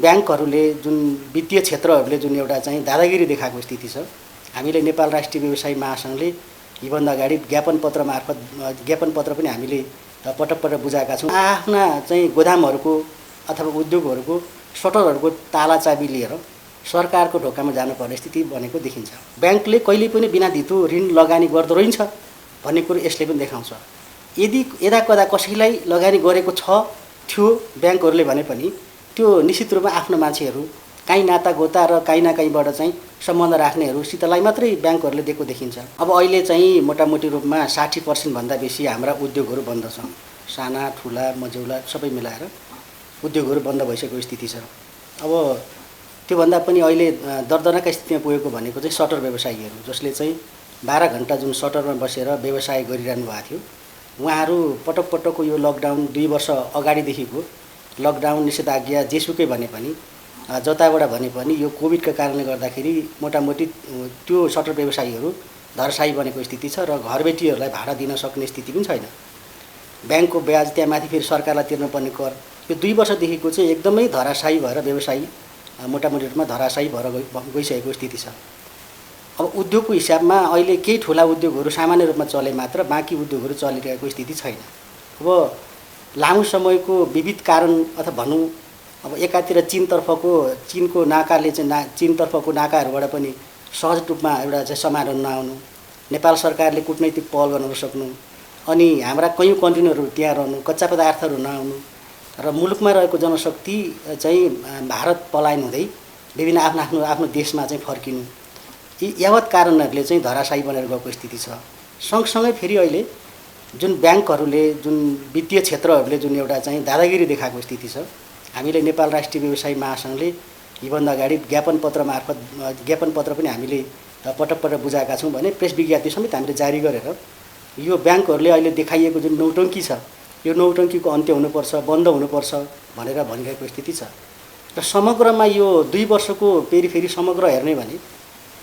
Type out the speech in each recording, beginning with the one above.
ब्याङ्कहरूले जुन वित्तीय क्षेत्रहरूले जुन एउटा चाहिँ दादागिरी देखाएको स्थिति छ, हामीले नेपाल राष्ट्रिय व्यवसायी महासङ्घले यीभन्दा अगाडि ज्ञापन पत्र मार्फत ज्ञापन पत्र पनि हामीले पटक पटक बुझाएका छौँ। आफ्ना चाहिँ गोदामहरूको अथवा उद्योगहरूको सटरहरूको ताला चाबी लिएर सरकारको ढोकामा जानुपर्ने स्थिति बनेको देखिन्छ। ब्याङ्कले कहिले पनि बिना धितो ऋण लगानी गर्दो रहेछ भन्ने कुरो यसले पनि देखाउँछ। यदि यदाकदा कसैलाई लगानी गरेको थियो ब्याङ्कहरूले भने पनि त्यो निश्चित रूपमा आफ्नो मान्छेहरू काहीँ नाता गोता र काहीँ न काहीँबाट चाहिँ सम्बन्ध राख्नेहरूसितलाई मात्रै ब्याङ्कहरूले दिएको देखिन्छ। अब अहिले चाहिँ मोटामोटी रूपमा 60% भन्दा बेसी हाम्रा उद्योगहरू बन्द छन्। साना ठुला मझौला सबै मिलाएर उद्योगहरू बन्द भइसकेको स्थिति छ। अब त्योभन्दा पनि अहिले दर्दनाका स्थितिमा पुगेको भनेको चाहिँ सटर व्यवसायीहरू, जसले चाहिँ 12 घण्टा जुन सटरमा बसेर व्यवसाय गरिरहनु भएको थियो, उहाँहरू पटक पटकको यो लकडाउन 2 वर्ष अगाडिदेखिको लकडाउन निषेधाज्ञा जेसुकै भने पनि जताबाट भने पनि यो कोभिडका कारणले गर्दाखेरि मोटामोटी त्यो सटर व्यवसायीहरू धरसाई बनेको स्थिति छ र घरबेटीहरूलाई भाडा दिन सक्ने स्थिति पनि छैन। ब्याङ्कको ब्याज त्यहाँ माथि फेरि सरकारलाई तिर्नुपर्ने कर, यो 2 वर्षदेखिको चाहिँ एकदमै धराशायी भएर व्यवसायी मोटामोटी रूपमा धराशायी भएर गइसकेको स्थिति छ। अब उद्योगको हिसाबमा अहिले केही ठुला उद्योगहरू सामान्य रूपमा चले मात्र, बाँकी उद्योगहरू चलिरहेको स्थिति छैन। अब लामो समयको विविध कारण अथवा भनौँ अब एकातिर चीनको नाकाले चाहिँ चीनतर्फको नाकाहरूबाट पनि सहज रूपमा एउटा चाहिँ समारोह नआउनु, नेपाल सरकारले कूटनैतिक पहल गर्न नसक्नु, अनि हाम्रा कैयौँ कन्टेनरहरू त्यहाँ रहनु, कच्चा पदार्थहरू नआउनु र मुलुकमा रहेको जनशक्ति चाहिँ भारत पलायन हुँदै विभिन्न आफ्नो देशमा चाहिँ फर्किनु, यी यावत कारणहरूले चाहिँ धराशायी बनेर गएको स्थिति छ। सँगसँगै फेरि अहिले जुन ब्याङ्कहरूले जुन वित्तीय क्षेत्रहरूले जुन एउटा चाहिँ दादागिरी देखाएको स्थिति छ, हामीले नेपाल राष्ट्रिय व्यवसायी महासङ्घले यीभन्दा अगाडि ज्ञापन पत्र मार्फत ज्ञापन पत्र पनि हामीले पटक पटक बुझाएका छौँ भने प्रेस विज्ञप्ति समेत हामीले जारी गरेर यो ब्याङ्कहरूले अहिले देखाइएको जुन नौटङ्की छ, यो नौटङ्कीको अन्त्य हुनुपर्छ, बन्द हुनुपर्छ भनेर भनिरहेको स्थिति छ। र समग्रमा यो 2 वर्षको फेरि समग्र हेर्ने भने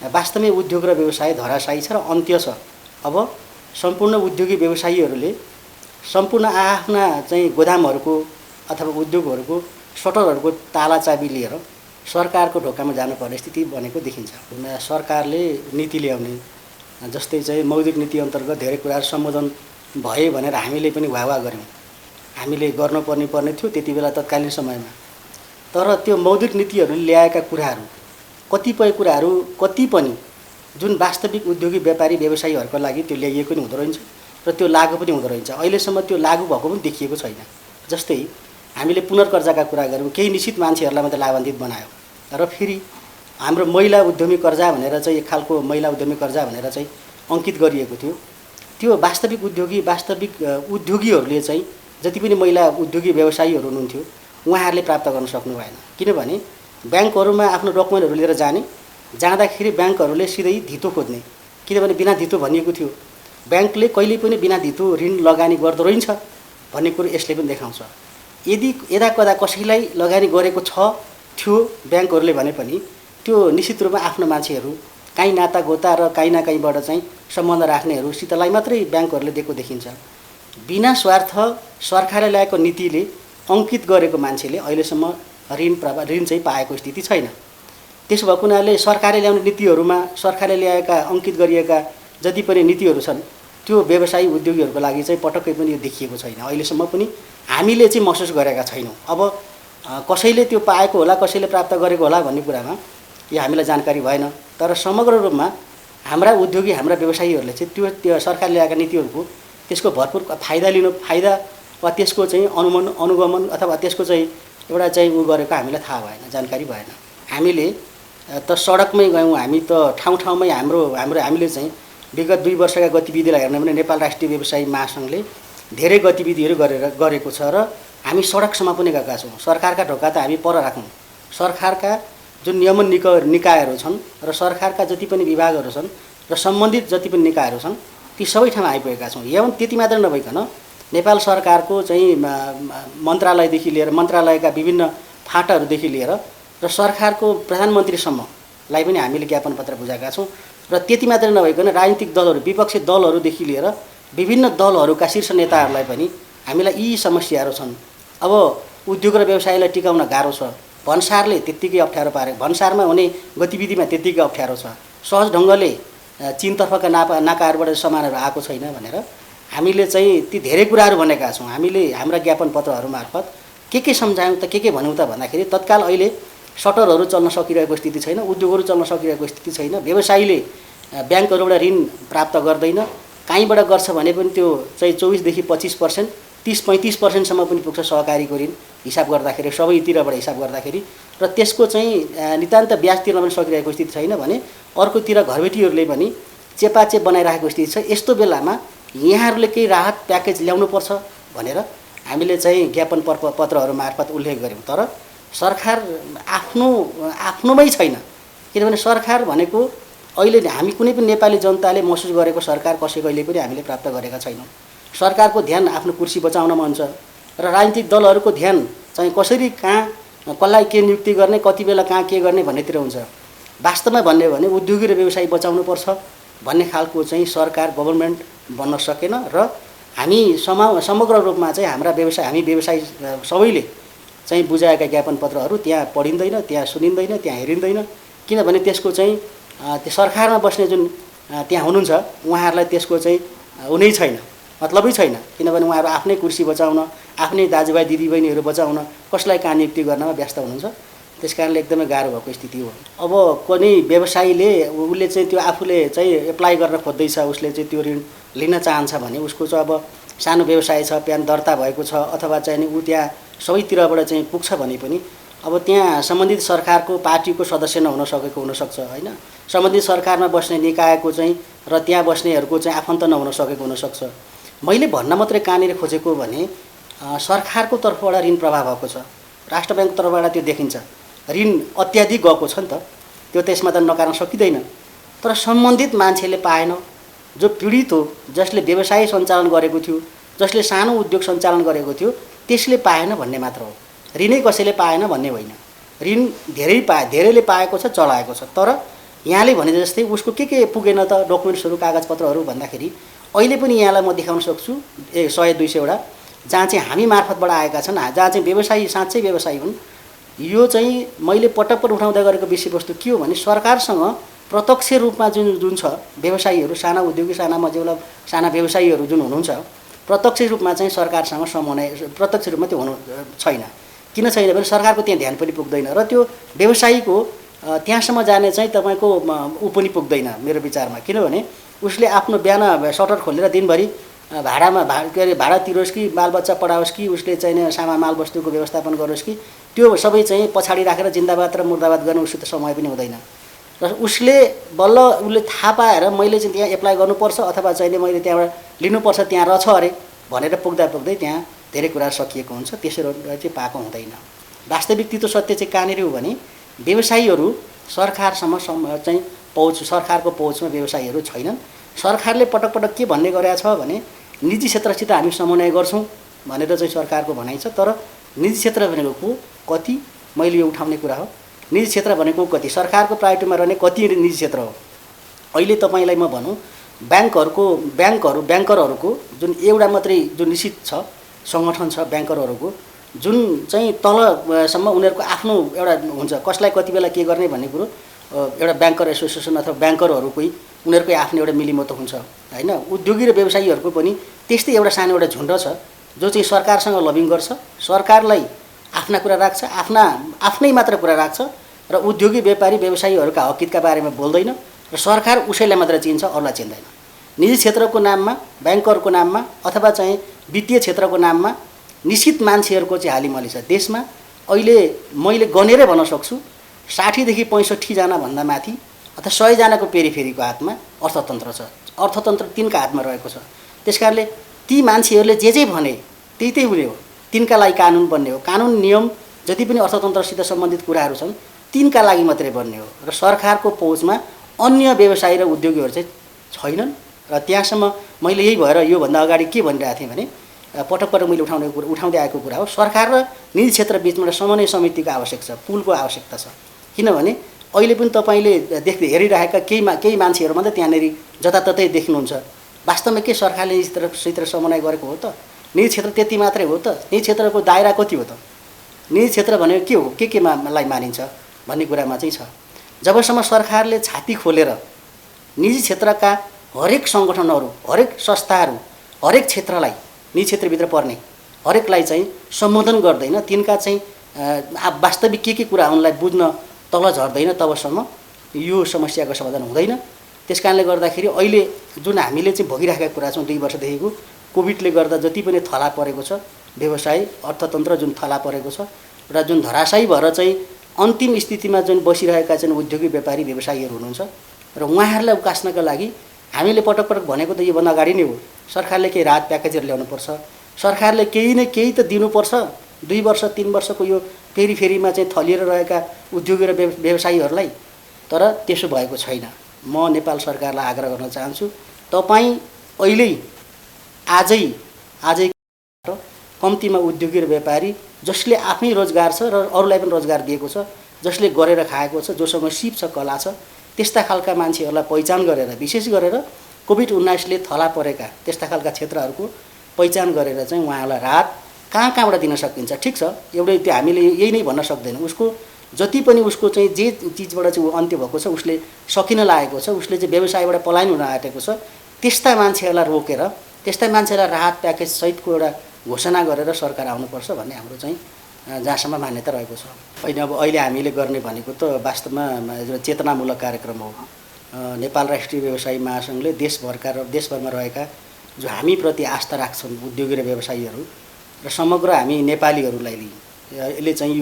वास्तवमै उद्योग र व्यवसाय धराशायी छ र अन्त्य छ। अब सम्पूर्ण उद्योगी व्यवसायीहरूले सम्पूर्ण आफ्ना चाहिँ गोदामहरूको अथवा उद्योगहरूको सटरहरूको ताला चाबी लिएर सरकारको ढोकामा जानुपर्ने स्थिति बनेको देखिन्छ। सरकारले नीति ल्याउने, जस्तै चाहिँ मौद्रिक नीति अन्तर्गत धेरै कुराहरू सम्बोधन भए भनेर हामीले पनि वाह गऱ्यौँ। हामीले गर्नुपर्ने थियो त्यति बेला तत्कालीन समयमा। तर त्यो मौद्रिक नीतिहरूले ल्याएका कुराहरू कतिपय कुराहरू कति पनि जुन वास्तविक उद्योगी व्यापारी व्यवसायीहरूको लागि त्यो ल्याइएको नि हुँदो रहेछ र त्यो लागू पनि हुँदो रहेछ। अहिलेसम्म त्यो लागू भएको पनि देखिएको छैन। जस्तै हामीले पुनर्कर्जाका कुरा गऱ्यौँ, केही निश्चित मान्छेहरूलाई मात्रै लाभान्वित बनायो र फेरि हाम्रो महिला उद्यमी कर्जा भनेर चाहिँ एक खालको महिला उद्यमी कर्जा भनेर चाहिँ अङ्कित गरिएको थियो। त्यो वास्तविक उद्योगीहरूले चाहिँ जति पनि महिला उद्योगी व्यवसायीहरू हुनुहुन्थ्यो उहाँहरूले प्राप्त गर्न सक्नु भएन। किनभने ब्याङ्कहरूमा आफ्नो डकुमेन्टहरू लिएर जाँदाखेरि ब्याङ्कहरूले सिधै धितो खोज्ने, किनभने बिना धितो भनिएको थियो। ब्याङ्कले कहिले पनि बिना धितो ऋण लगानी गर्दो रहेछ भन्ने कुरो यसले पनि देखाउँछ। यदि यदाकदा कसैलाई लगानी गरेको थियो ब्याङ्कहरूले भने पनि त्यो निश्चित रूपमा आफ्नो मान्छेहरू काहीँ नाता गोता र काहीँ न काहीँबाट चाहिँ सम्बन्ध राख्नेहरूसितलाई मात्रै ब्याङ्कहरूले दिएको देखिन्छ। बिना स्वार्थ सरकारले ल्याएको नीतिले अङ्कित गरेको मान्छेले अहिलेसम्म ऋण चाहिँ पाएको स्थिति छैन। त्यसो भएको हुनाले सरकारले ल्याउने नीतिहरूमा सरकारले ल्याएका अङ्कित गरिएका जति पनि नीतिहरू छन् त्यो व्यवसायी उद्योगीहरूको लागि चाहिँ पटक्कै पनि यो देखिएको छैन। अहिलेसम्म पनि हामीले चाहिँ महसुस गरेका छैनौँ। अब कसैले त्यो पाएको होला, कसैले प्राप्त गरेको होला भन्ने कुरामा यो हामीलाई जानकारी भएन। तर समग्र रूपमा हाम्रा उद्योगी हाम्रा व्यवसायीहरूले चाहिँ त्यो सरकारले ल्याएका नीतिहरूको त्यसको भरपुर फाइदा वा त्यसको चाहिँ अनुगमन अथवा त्यसको चाहिँ एउटा चाहिँ गरेको हामीलाई थाहा भएन, जानकारी भएन। हामीले त सडकमै गयौँ, हामी त ठाउँमै हामीले चाहिँ विगत 2 वर्षका गतिविधिलाई हेर्ने भने नेपाल राष्ट्रिय व्यवसायी महासङ्घले धेरै गतिविधिहरू गरेको छ र हामी सडकसम्म पनि गएका छौँ। सरकारका ढोका त हामी पर राखौँ। सरकारका जुन नियमन निकायहरू छन् र सरकारका जति पनि विभागहरू छन् र सम्बन्धित जति पनि निकायहरू छन् ती सबै ठाउँमा आइपुगेका छौँ। त्यति मात्र नभइकन नेपाल सरकारको चाहिँ मन्त्रालयदेखि लिएर मन्त्रालयका विभिन्न फाँटाहरूदेखि लिएर र सरकारको प्रधानमन्त्रीसम्मलाई पनि हामीले ज्ञापन पत्र बुझाएका छौँ। र त्यति मात्र नभइकन राजनीतिक दलहरू, विपक्षी दलहरूदेखि लिएर विभिन्न दलहरूका शीर्ष नेताहरूलाई पनि हामीलाई यी समस्याहरू छन्। अब उद्योग र व्यवसायलाई टिकाउन गाह्रो छ, भन्सारले त्यत्तिकै अप्ठ्यारो पारेको, भन्सारमा हुने गतिविधिमा त्यत्तिकै अप्ठ्यारो छ, सहज ढङ्गले चीनतर्फका नाकाहरूबाट सामानहरू आएको छैन भनेर हामीले चाहिँ ती धेरै कुराहरू भनेका छौँ। हामीले हाम्रा ज्ञापन पत्रहरू मार्फत के सम्झायौँ त, के भन्यौँ त भन्दाखेरि तत्काल अहिले सटरहरू चल्न सकिरहेको स्थिति छैन, उद्योगहरू चल्न सकिरहेको स्थिति छैन, व्यवसायीले ब्याङ्कहरूबाट ऋण प्राप्त गर्दैन, कहीँबाट गर्छ भने पनि त्यो चाहिँ 24देखि 25%, 30-35%सम्म पनि पुग्छ सहकारीको ऋण हिसाब गर्दाखेरि, सबैतिरबाट हिसाब गर्दाखेरि, र त्यसको चाहिँ नितान्त ब्याज तिर्न पनि सकिरहेको स्थिति छैन भने अर्कोतिर घरबेटीहरूले पनि चेपाचेप बनाइरहेको स्थिति छ। यस्तो बेलामा यहाँहरूले केही राहत प्याकेज ल्याउनुपर्छ भनेर हामीले चाहिँ ज्ञापन पत्रहरू मार्फत उल्लेख गऱ्यौँ। तर सरकार आफ्नोमै छैन, किनभने सरकार भनेको अहिले हामी कुनै पनि नेपाली जनताले महसुस गरेको सरकार कसैले पनि हामीले प्राप्त गरेका छैनौँ। सरकारको ध्यान आफ्नो कुर्सी बचाउनमा हुन्छ र राजनीतिक दलहरूको ध्यान चाहिँ कसरी कहाँ कसलाई के नियुक्ति गर्ने, कति बेला कहाँ के गर्ने भन्नेतिर हुन्छ। वास्तवमा भन्ने हो भने उद्योगी र व्यवसायी बचाउनुपर्छ भन्ने खालको चाहिँ सरकार गभर्मेन्ट बन्न सकेन र हामी समग्र रूपमा चाहिँ हामी व्यवसायी सबैले चाहिँ बुझाएका ज्ञापन पत्रहरू त्यहाँ पढिँदैन, त्यहाँ सुनिँदैन, त्यहाँ हेरिँदैन, किनभने त्यसको चाहिँ त्यो सरकारमा बस्ने जुन त्यहाँ हुनुहुन्छ उहाँहरूलाई त्यसको चाहिँ हुनै छैन, मतलबै छैन, किनभने उहाँहरू आफ्नै कुर्सी बचाउन, आफ्नै दाजुभाइ दिदीबहिनीहरू बचाउन, कसलाई कहाँ नियुक्ति गर्नमा व्यस्त हुनुहुन्छ। त्यस कारणले एकदमै गाह्रो भएको स्थिति हो। अब कुनै व्यवसायीले उसले चाहिँ त्यो आफूले चाहिँ एप्लाई गर्न खोज्दैछ, उसले चाहिँ त्यो ऋण लिन चाहन्छ भने उसको चाहिँ अब सानो व्यवसाय छ, प्यान दर्ता भएको छ, अथवा चाहिँ ऊ त्यहाँ सबैतिरबाट चाहिँ पुग्छ भने पनि अब त्यहाँ सम्बन्धित सरकारको पार्टीको सदस्य नहुन सकेको हुनसक्छ होइन, सम्बन्धित सरकारमा बस्ने निकायको चाहिँ र त्यहाँ बस्नेहरूको चाहिँ आफन्त नहुन सकेको हुनसक्छ। मैले भन्न मात्रै कहाँनिर खोजेको भने सरकारको तर्फबाट ऋण प्रभाव भएको छ, राष्ट्र ब्याङ्कको तर्फबाट त्यो देखिन्छ, ऋण अत्याधिक गएको छ नि त, त्यो त्यसमा त नकार्न सकिँदैन। तर सम्बन्धित मान्छेले पाएन, जो पीडित हो, जसले व्यवसाय सञ्चालन गरेको थियो, जसले सानो उद्योग सञ्चालन गरेको थियो, त्यसले पाएन भन्ने मात्र हो, ऋणै कसैले पाएन भन्ने होइन। ऋण धेरैले पाएको छ, चलाएको छ। तर यहाँले भने जस्तै उसको के पुगेन त डकुमेन्ट्सहरू, कागजपत्रहरू भन्दाखेरि अहिले पनि यहाँलाई म देखाउन सक्छु 100-200 वटा जहाँ चाहिँ हामी मार्फतबाट आएका छन्, जहाँ चाहिँ व्यवसायी साँच्चै व्यवसायी हुन्। यो चाहिँ मैले पटक उठाउँदै गरेको विषयवस्तु के हो भने सरकारसँग प्रत्यक्ष रूपमा जुन छ व्यवसायीहरू, साना उद्योगी, साना मझौला साना व्यवसायीहरू जुन हुनुहुन्छ, प्रत्यक्ष रूपमा चाहिँ सरकारसँग समन्वय प्रत्यक्ष रूपमा त्यो हुनु छैन। किन छैन भने सरकारको त्यहाँ ध्यान पनि पुग्दैन र त्यो व्यवसायीको त्यहाँसम्म जाने चाहिँ तपाईँको ऊ पनि पुग्दैन मेरो विचारमा। किनभने उसले आफ्नो बिहान सटर खोलेर दिनभरि भाडा तिरोस् कि बालबच्चा पढाओस् कि उसले चाहिँ सामान मालवस्तुको व्यवस्थापन गरोस् कि त्यो सबै चाहिँ पछाडि राखेर जिन्दाबाद र मुर्दाबाद गर्न उसित समय पनि हुँदैन। र उसले थाहा पाएर मैले चाहिँ त्यहाँ एप्लाई गर्नुपर्छ अथवा चाहिँ मैले त्यहाँबाट लिनुपर्छ, त्यहाँ रहेछ अरे भनेर पुग्दै त्यहाँ धेरै कुरा सकिएको हुन्छ, त्यसरी चाहिँ पाएको हुँदैन। वास्तविक तितो सत्य चाहिँ कहाँनिर हो भने व्यवसायीहरू सरकारसम्म चाहिँ सरकारको पहुँचमा व्यवसायीहरू छैनन्। सरकारले पटक के भन्ने गरेको छ भने निजी क्षेत्रसित हामी समन्वय गर्छौँ भनेर चाहिँ सरकारको भनाइ छ। तर निजी क्षेत्र भनेको कति, मैले यो उठाउने कुरा हो, निजी क्षेत्र भनेको कति, सरकारको प्रायोरिटीमा रहने कति निजी क्षेत्र हो। अहिले तपाईँलाई म भनौँ ब्याङ्करहरूको जुन एउटा मात्रै जुन निश्चित छ सङ्गठन छ ब्याङ्करहरूको, जुन चाहिँ तलसम्म उनीहरूको आफ्नो एउटा हुन्छ, कसलाई कति बेला के गर्ने भन्ने कुरो एउटा ब्याङ्कर एसोसिएसन अथवा ब्याङ्करहरूकै उनीहरूकै आफ्नो एउटा मिलिमतो हुन्छ होइन। उद्योगी र व्यवसायीहरूको पनि त्यस्तै एउटा सानो एउटा झुन्ड छ जो चाहिँ सरकारसँग लबिङ गर्छ, सरकारलाई आफ्ना कुरा राख्छ, आफ्नै मात्र कुरा राख्छ र उद्योगी व्यापारी व्यवसायीहरूका हकितका बारेमा बोल्दैन र सरकार उसैलाई मात्र चिन्छ, अरूलाई चिन्दैन। निजी क्षेत्रको नाममा, ब्याङ्करको नाममा अथवा चाहिँ वित्तीय क्षेत्रको नाममा निश्चित मान्छेहरूको चाहिँ हालिमली छ देशमा। अहिले मैले गनेरै भन्न सक्छु 60देखि 65 जना भन्दा माथि अथवा 100 जनाको पेरिफेरीको हातमा अर्थतन्त्र छ, अर्थतन्त्र तिनका हातमा रहेको छ। त्यसकारणले ती मान्छेहरूले जे भने त्यही हुने हो, तिनका लागि कानुन बन्ने हो। कानुन नियम जति पनि अर्थतन्त्रसित सम्बन्धित कुराहरू छन् तिनका लागि मात्रै बन्ने हो र सरकारको पहुँचमा अन्य व्यवसायी र उद्योगीहरू चाहिँ छैनन्। र त्यहाँसम्म मैले यही भएर योभन्दा अगाडि के भनिरहेको थिएँ भने पटक मैले उठाउँदै आएको कुरा हो, सरकार र निजी क्षेत्र बिचमा समन्वय समितिको आवश्यक छ, पुलको आवश्यकता छ। किनभने अहिले पनि तपाईँले हेरिरहेका केही मान्छेहरू मात्रै त्यहाँनिर जताततै देख्नुहुन्छ। वास्तवमा के सरकारले निजी क्षेत्रसित समन्वय गरेको हो त? निजी क्षेत्र त्यति मात्रै हो त? निजी क्षेत्रको दायरा कति हो त? निजी क्षेत्र भनेको के हो, केलाई मानिन्छ भन्ने कुरामा चाहिँ छ। जबसम्म सरकारले छाती खोलेर निजी क्षेत्रका हरेक सङ्गठनहरू, हरेक संस्थाहरू, हरेक क्षेत्रलाई, निजी क्षेत्रभित्र पर्ने हरेकलाई चाहिँ सम्बोधन गर्दैन, तिनका चाहिँ वास्तविक के कुरा उनलाई बुझ्न तल झर्दैन, तबसम्म यो समस्याको समाधान हुँदैन। त्यसकारणले गर्दाखेरि अहिले जुन हामीले चाहिँ भोगिरहेका कुरा छौँ 2 वर्षदेखिको कोभिडले गर्दा जति पनि थला परेको छ व्यवसाय अर्थतन्त्र, जुन थला परेको छ र जुन धराशायी भएर चाहिँ अन्तिम स्थितिमा जुन बसिरहेका चाहिँ उद्योगी व्यापारी व्यवसायीहरू हुनुहुन्छ र उहाँहरूलाई उकास्नका लागि हामीले पटक पटक भनेको त योभन्दा अगाडि नै हो, सरकारले केही राहत प्याकेजहरू ल्याउनुपर्छ, सरकारले केही न केही त दिनुपर्छ। 2 वर्ष 3 वर्षको यो फेरिमा चाहिँ थलिएर रहेका उद्योगी र व्यवसायीहरूलाई, तर त्यसो भएको छैन। म नेपाल सरकारलाई आग्रह गर्न चाहन्छु, तपाईँ अहिले आजै कम्तीमा उद्योगी र व्यापारी जसले आफ्नै रोजगार छ र अरूलाई पनि रोजगार दिएको छ, जसले गरेर खाएको छ, जोसँग सिप छ, कला छ, त्यस्ता खालका मान्छेहरूलाई पहिचान गरेर, विशेष गरेर कोभिड-19ले थला परेका त्यस्ता खालका क्षेत्रहरूको पहिचान गरेर चाहिँ उहाँहरूलाई राहत कहाँबाट दिन सकिन्छ। ठिक छ, एउटै त्यो हामीले यही नै भन्न सक्दैन, उसको जति पनि उसको चाहिँ जे चिजबाट चाहिँ अन्त्य भएको छ, उसले सकिन लागेको छ, उसले चाहिँ व्यवसायबाट पलायन हुन आँटेको छ, त्यस्ता मान्छेहरूलाई रोकेर त्यस्ता मान्छेलाई राहत प्याकेज सहितको एउटा घोषणा गरेर सरकार आउनुपर्छ भन्ने हाम्रो चाहिँ जहाँसम्म मान्यता रहेको छ। होइन, अब अहिले हामीले गर्ने भनेको त वास्तवमा चेतनामूलक कार्यक्रम हो। नेपाल राष्ट्रिय व्यवसायी महासङ्घले देशभरमा रहेका जो हामीप्रति आस्था राख्छन् उद्योगी र व्यवसायीहरू र समग्र हामी नेपालीहरूलाई यसले चाहिँ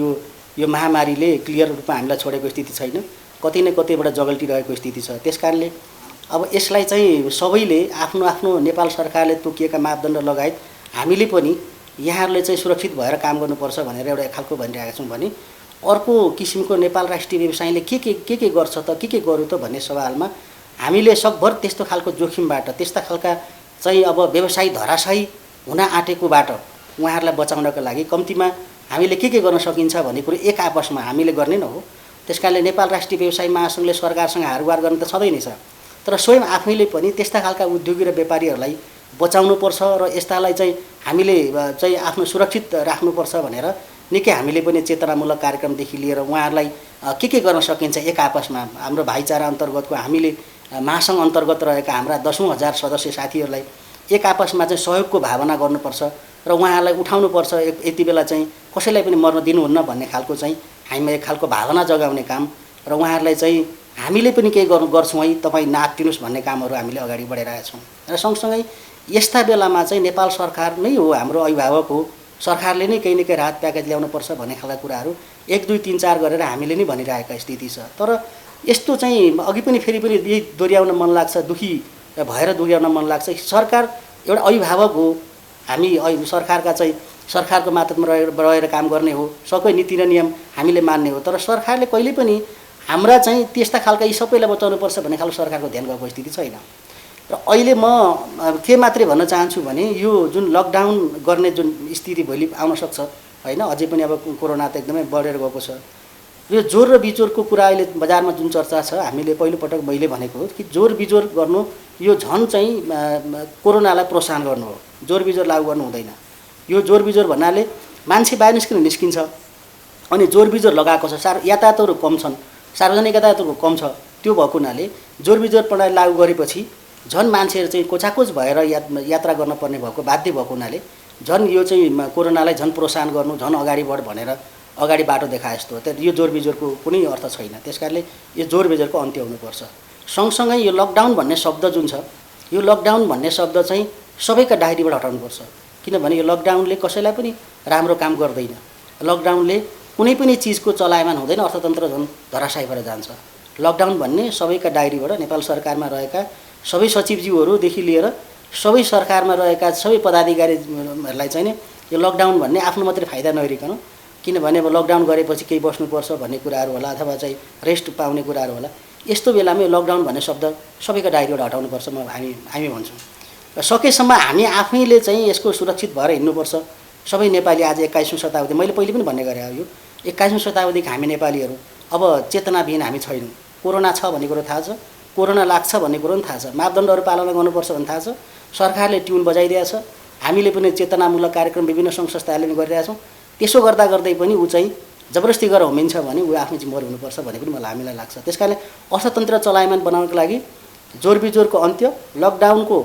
यो महामारीले क्लियर रूपमा हामीलाई छोडेको स्थिति छैन, कतै न कतैबाट जगल्टिरहेको स्थिति छ। त्यसकारणले अब यसलाई चाहिँ सबैले आफ्नो आफ्नो नेपाल सरकारले तोकिएका मापदण्ड लगायत हामीले पनि यहाँहरूले चाहिँ सुरक्षित भएर काम गर्नुपर्छ भनेर एउटा खालको भनिरहेका छौँ भने अर्को किसिमको नेपाल राष्ट्रिय व्यवसायले के गर्छ त, के गर्यो त भन्ने सवालमा हामीले सकभर त्यस्तो खालको जोखिमबाट, त्यस्ता खालका चाहिँ अब व्यवसाय धराशायी हुन आँटेकोबाट उहाँहरूलाई बचाउनका लागि कम्तीमा हामीले के गर्न सकिन्छ भन्ने कुरो एक आपसमा हामीले गर्ने न हो। त्यसकारणले नेपाल राष्ट्रिय व्यवसाय महासङ्घले सरकारसँग हारगुहार गर्न त सधैँ नै छ, तर स्वयं आफैले पनि त्यस्ता खालका उद्योगी र व्यापारीहरूलाई बचाउनुपर्छ र यस्तालाई चाहिँ हामीले चाहिँ आफ्नो सुरक्षित राख्नुपर्छ भनेर निकै हामीले पनि चेतनामूलक कार्यक्रमदेखि लिएर उहाँहरूलाई के गर्न सकिन्छ एक आपसमा हाम्रो भाइचारा अन्तर्गतको हामीले महासङ्घ अन्तर्गत रहेका हाम्रा 10,000 सदस्य साथीहरूलाई एक आपसमा चाहिँ सहयोगको भावना गर्नुपर्छ र उहाँहरूलाई उठाउनुपर्छ। यति बेला चाहिँ कसैलाई पनि मर्न दिनुहुन्न भन्ने खालको चाहिँ हामीमा एक खालको भावना जगाउने काम र उहाँहरूलाई चाहिँ हामीले पनि केही गर्छौँ है, तपाईँ नातिनुहोस् भन्ने कामहरू हामीले अगाडि बढाइरहेका छौँ। र सँगसँगै यस्ता बेलामा चाहिँ नेपाल सरकार नै हो हाम्रो अभिभावक हो, सरकारले नै केही न केही राहत प्याकेज ल्याउनुपर्छ भन्ने खालका कुराहरू 1 2 3 4 गरेर हामीले नै भनिरहेका स्थिति छ। तर यस्तो चाहिँ अघि पनि फेरि यही दोहोऱ्याउन मन लाग्छ, दुखी भएर दोहोऱ्याउन मन लाग्छ। सरकार एउटा अभिभावक हो, हामी सरकारका चाहिँ सरकारको मातहतमा रहेर काम गर्ने हो, सबै नीति र नियम हामीले मान्ने हो, तर सरकारले कहिले पनि हाम्रा चाहिँ त्यस्ता खालका यी सबैलाई बचाउनुपर्छ भन्ने खालको सरकारको ध्यान गएको स्थिति छैन। र अहिले म के मात्रै भन्न चाहन्छु भने यो जुन लकडाउन गर्ने जुन स्थिति भोलि आउन सक्छ होइन, अझै पनि अब कोरोना त एकदमै बढेर गएको छ। यो जोर र बिजोरको कुरा अहिले बजारमा जुन चर्चा छ, हामीले पहिलोपटक मैले भनेको हो कि जोर बिजोर गर्नु यो झन् चाहिँ कोरोनालाई प्रोत्साहन गर्नु हो, जोर बिजोर लागू गर्नु हुँदैन। यो जोर बिजोर भन्नाले मान्छे बाहिर निस्किन्छ अनि जोर बिजोर लगाएको छ, यातायातहरू कम छन्, सार्वजनिक यातायातहरू कम छ, त्यो भएको हुनाले जोर बिजोर प्रणाली लागू गरेपछि झन् मान्छेहरू चाहिँ कोचाकोच भएर यात्रा गर्न पर्ने भएको बाध्य भएको हुनाले झन् यो चाहिँ कोरोनालाई झन् प्रोत्साहन गर्नु, झन् अगाडि बढ भनेर अगाडि बाटो देखाए जस्तो हो। त यो जोर बिजोरको कुनै अर्थ छैन। त्यसकारणले यो जोर बिजोरको अन्त्य हुनुपर्छ। सँगसँगै यो लकडाउन भन्ने शब्द जुन छ, यो लकडाउन भन्ने शब्द चाहिँ सबैका डायरीबाट हटाउनुपर्छ, किनभने यो लकडाउनले कसैलाई पनि राम्रो काम गर्दैन। लकडाउनले कुनै पनि चिजको चलायमान हुँदैन, अर्थतन्त्र झन् धराशायी भएर जान्छ। लकडाउन भन्ने सबैका डायरीबाट नेपाल सरकारमा रहेका सबै सचिवज्यूहरूदेखि लिएर सबै सरकारमा रहेका सबै पदाधिकारीहरूलाई चाहिँ नि यो लकडाउन भन्ने आफ्नो मात्रै फाइदा नहेरिकन, किनभने अब लकडाउन गरेपछि केही बस्नुपर्छ भन्ने कुराहरू होला अथवा चाहिँ रेस्ट पाउने कुराहरू होला, यस्तो बेलामा यो लकडाउन भन्ने शब्द सबैका डायरीबाट हटाउनुपर्छ हामी भन्छौँ। र सकेसम्म हामी आफैले चाहिँ यसको सुरक्षित भएर हिँड्नुपर्छ। सबै नेपाली आज 21औं शताब्दी, मैले पहिले पनि भन्ने गरेँ, यो 21औं शताब्दीको हामी नेपालीहरू अब चेतनाविहीन हामी छैनौँ। कोरोना छ भन्ने कुरो थाहा छ, कोरोना लाग्छ भन्ने कुरो पनि थाहा छ, मापदण्डहरू पालना गर्नुपर्छ भन्ने थाहा छ, सरकारले ट्युन बजाइदिएको छ, हामीले पनि चेतनामूलक कार्यक्रम विभिन्न सङ्घ संस्थाहरूले पनि गरिरहेका छौँ। त्यसो गर्दा गर्दै पनि ऊ चाहिँ जबरजस्ती गरेर होमिन्छ भने ऊ आफै जिम्मेवार हुनुपर्छ भन्ने पनि हामीलाई लाग्छ। त्यसकारणले अर्थतन्त्र चलायमान बनाउनको लागि जोरबिजोरको अन्त्य, लकडाउनको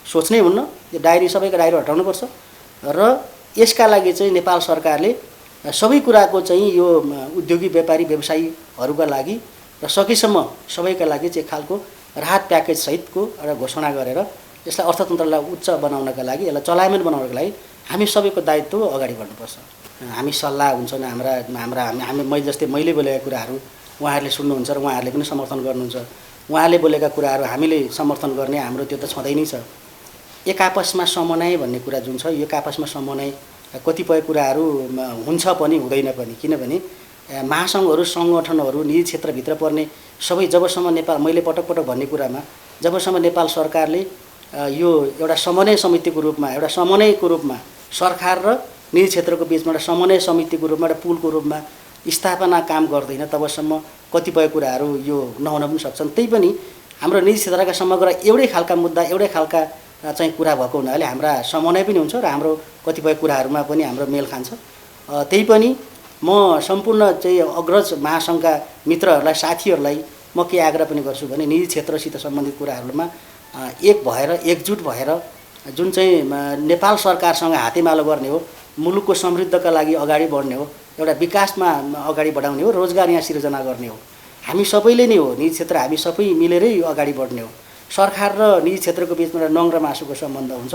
सोच्नै हुन्न, यो डायरी सबैको डायरी हटाउनुपर्छ र यसका लागि चाहिँ नेपाल सरकारले सबै कुराको चाहिँ यो उद्योगी व्यापारी व्यवसायीहरूका लागि र सकेसम्म सबैका लागि चाहिँ एक खालको राहत प्याकेज सहितको एउटा घोषणा गरेर यसलाई अर्थतन्त्रलाई उच्च बनाउनका लागि, यसलाई चलायमान बनाउनका लागि हामी सबैको दायित्व अगाडि बढ्नुपर्छ। हामी सल्लाह हुन्छन् मैले बोलेका कुराहरू उहाँहरूले सुन्नुहुन्छ र उहाँहरूले पनि समर्थन गर्नुहुन्छ। उहाँले बोलेका कुराहरू हामीले समर्थन गर्ने हाम्रो त्यो त छँदै नै छ। एक आपसमा समन्वय भन्ने कुरा जुन छ, यो एक आपसमा समन्वय कतिपय कुराहरू हुन्छ पनि हुँदैन पनि, किनभने महासङ्घहरू सङ्गठनहरू निजी क्षेत्रभित्र पर्ने सबै जबसम्म मैले पटक पटक भन्ने कुरामा जबसम्म नेपाल सरकारले यो एउटा समन्वय समितिको रूपमा सरकार र निजी क्षेत्रको बिचमा एउटा समन्वय समितिको रूपमा एउटा पुलको रूपमा स्थापना काम गर्दैन तबसम्म कतिपय कुराहरू यो नहुन पनि सक्छन्। त्यही पनि हाम्रो निजी क्षेत्रका समग्र एउटै खालका मुद्दा, एउटै खालका चाहिँ कुरा भएको हुनाले हाम्रा समन्वय पनि हुन्छ र हाम्रो कतिपय कुराहरूमा पनि हाम्रो मेल खान्छ। त्यही पनि म सम्पूर्ण चाहिँ अग्रज महासङ्घका मित्रहरूलाई, साथीहरूलाई म के आग्रह पनि गर्छु भने निजी क्षेत्रसित सम्बन्धित कुराहरूमा एक भएर, एकजुट भएर जुन चाहिँ नेपाल सरकारसँग हातेमालो गर्ने हो, मुलुकको समृद्धका लागि अगाडि बढ्ने हो, एउटा विकासमा अगाडि बढाउने हो, रोजगार यहाँ सिर्जना गर्ने हो, हामी सबैले नै हो, निजी क्षेत्र हामी सबै मिलेरै अगाडि बढ्ने हो। सरकार र निजी क्षेत्रको बिचमा एउटा नङ र मासुको सम्बन्ध हुन्छ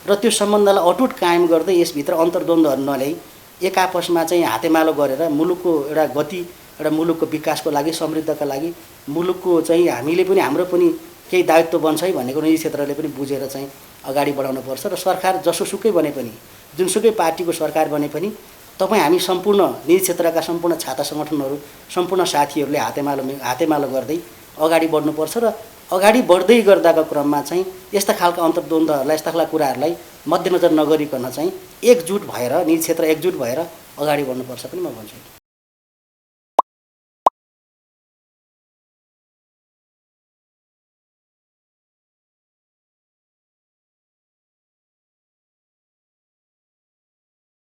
र त्यो सम्बन्धलाई अटुट कायम गर्दै यसभित्र अन्तर्द्वन्द्वहरू नल्याई एक आपसमा चाहिँ हातेमालो गरेर मुलुकको एउटा गति, एउटा मुलुकको विकासको लागि, समृद्धका लागि मुलुकको चाहिँ हामीले पनि हाम्रो पनि केही दायित्व बन्छ है भनेको निजी क्षेत्रले पनि बुझेर चाहिँ अगाडि बढाउनुपर्छ र सरकार जसोसुकै बने पनि, जुनसुकै पार्टीको सरकार बने पनि हामी सम्पूर्ण निजी क्षेत्रका सम्पूर्ण छाता सङ्गठनहरू, सम्पूर्ण साथीहरूले हातेमालो गर्दै अगाडि बढ्नुपर्छ र अगाडि बढ्दै गर्दाको क्रममा चाहिँ यस्ता खालका अन्तर्द्वन्द्वहरूलाई, यस्ता खालका कुराहरूलाई मध्यनजर नगरिकन चाहिँ एकजुट भएर, निजी क्षेत्र एकजुट भएर अगाडि बढ्नुपर्छ पनि म भन्छु।